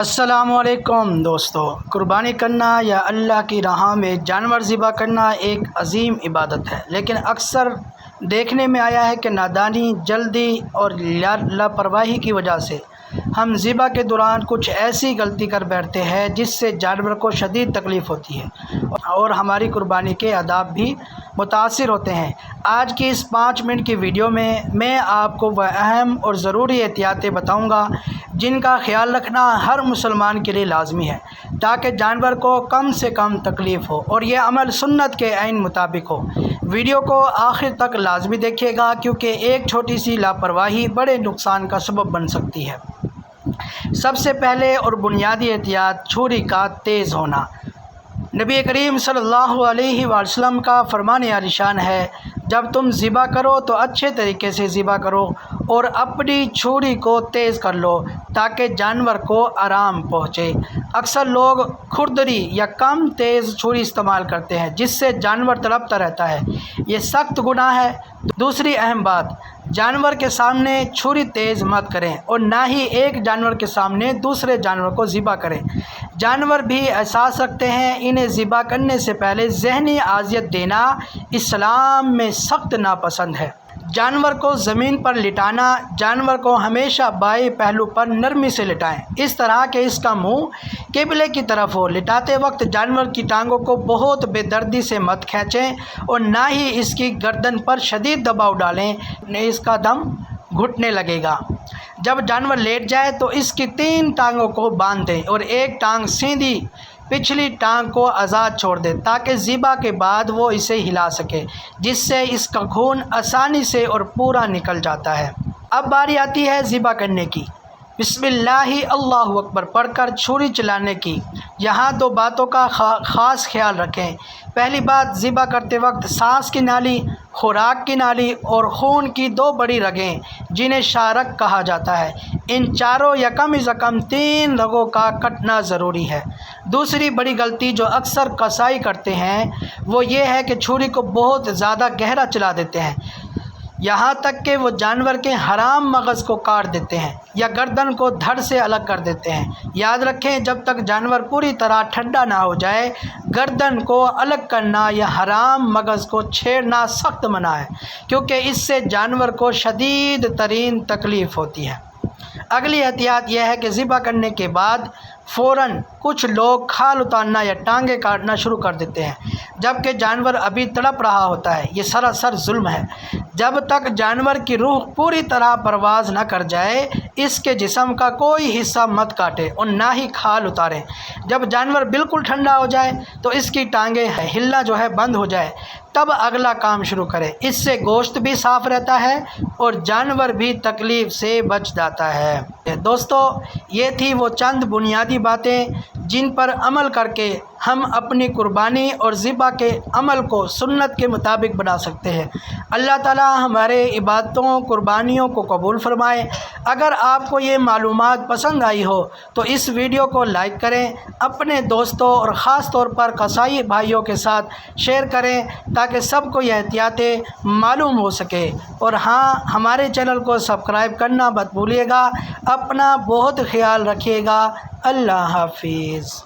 السلام علیکم دوستو، قربانی کرنا یا اللہ کی راہ میں جانور ذبح کرنا ایک عظیم عبادت ہے، لیکن اکثر دیکھنے میں آیا ہے کہ نادانی، جلدی اور لاپرواہی کی وجہ سے ہم ذبح کے دوران کچھ ایسی غلطی کر بیٹھتے ہیں جس سے جانور کو شدید تکلیف ہوتی ہے اور ہماری قربانی کے آداب بھی متاثر ہوتے ہیں۔ آج کی اس 5 منٹ کی ویڈیو میں آپ کو وہ اہم اور ضروری احتیاطیں بتاؤں گا جن کا خیال رکھنا ہر مسلمان کے لیے لازمی ہے تاکہ جانور کو کم سے کم تکلیف ہو اور یہ عمل سنت کے عین مطابق ہو۔ ویڈیو کو آخر تک لازمی دیکھیے گا کیونکہ ایک چھوٹی سی لاپرواہی بڑے نقصان کا سبب بن سکتی ہے۔ سب سے پہلے اور بنیادی احتیاط چھری کا تیز ہونا۔ نبی کریم صلی اللہ علیہ وسلم کا فرمان عالی شان ہے، جب تم ذبح کرو تو اچھے طریقے سے ذبح کرو اور اپنی چھری کو تیز کر لو تاکہ جانور کو آرام پہنچے۔ اکثر لوگ کھردری یا کم تیز چھری استعمال کرتے ہیں جس سے جانور تڑپتا رہتا ہے، یہ سخت گناہ ہے۔ دوسری اہم بات، جانور کے سامنے چھری تیز مت کریں اور نہ ہی ایک جانور کے سامنے دوسرے جانور کو ذبح کریں۔ جانور بھی احساس رکھتے ہیں، انہیں ذبح کرنے سے پہلے ذہنی اذیت دینا اسلام میں سخت ناپسند ہے۔ جانور کو زمین پر لٹانا، جانور کو ہمیشہ بائیں پہلو پر نرمی سے لٹائیں، اس طرح کہ اس کا منہ قبلے کی طرف ہو۔ لٹاتے وقت جانور کی ٹانگوں کو بہت بے دردی سے مت کھینچیں اور نہ ہی اس کی گردن پر شدید دباؤ ڈالیں، اس کا دم گھٹنے لگے گا۔ جب جانور لیٹ جائے تو اس کی 3 ٹانگوں کو باندھ دیں اور ایک ٹانگ سیدھی پچھلی ٹانگ کو آزاد چھوڑ دیں تاکہ ذبح کے بعد وہ اسے ہلا سکے، جس سے اس کا خون آسانی سے اور پورا نکل جاتا ہے۔ اب باری آتی ہے ذبح کرنے کی۔ بسم اللہ اللہ اکبر پڑھ کر چھری چلانے کی۔ یہاں 2 باتوں کا خاص خیال رکھیں۔ پہلی بات، ذبح کرتے وقت سانس کی نالی، خوراک کی نالی اور خون کی 2 بڑی رگیں جنہیں شارک کہا جاتا ہے، ان چاروں یا کم از کم 3 رگوں کا کٹنا ضروری ہے۔ دوسری بڑی غلطی جو اکثر قصائی کرتے ہیں وہ یہ ہے کہ چھری کو بہت زیادہ گہرا چلا دیتے ہیں، یہاں تک کہ وہ جانور کے حرام مغز کو کاٹ دیتے ہیں یا گردن کو دھڑ سے الگ کر دیتے ہیں۔ یاد رکھیں، جب تک جانور پوری طرح ٹھنڈا نہ ہو جائے گردن کو الگ کرنا یا حرام مغز کو چھیڑنا سخت منع ہے، کیونکہ اس سے جانور کو شدید ترین تکلیف ہوتی ہے۔ اگلی احتیاط یہ ہے کہ ذبح کرنے کے بعد فوراً کچھ لوگ کھال اتارنا یا ٹانگیں کاٹنا شروع کر دیتے ہیں جبکہ جانور ابھی تڑپ رہا ہوتا ہے، یہ سراسر ظلم ہے۔ جب تک جانور کی روح پوری طرح پرواز نہ کر جائے اس کے جسم کا کوئی حصہ مت کاٹیں اور نہ ہی کھال اتاریں۔ جب جانور بالکل ٹھنڈا ہو جائے تو اس کی ٹانگیں ہلنا بند ہو جائے تب اگلا کام شروع کریں، اس سے گوشت بھی صاف رہتا ہے اور جانور بھی تکلیف سے بچ جاتا ہے۔ دوستو، یہ تھی وہ چند بنیادی باتیں جن پر عمل کر کے ہم اپنی قربانی اور ذبح کے عمل کو سنت کے مطابق بنا سکتے ہیں۔ اللہ تعالی ہمارے عبادتوں، قربانیوں کو قبول فرمائے۔ اگر آپ کو یہ معلومات پسند آئی ہو تو اس ویڈیو کو لائک کریں، اپنے دوستوں اور خاص طور پر قصائی بھائیوں کے ساتھ شیئر کریں تاکہ سب کو یہ احتیاطیں معلوم ہو سکے، اور ہاں، ہمارے چینل کو سبسکرائب کرنا مت بھولیے گا۔ اپنا بہت خیال رکھیے گا۔ اللہ حافظ۔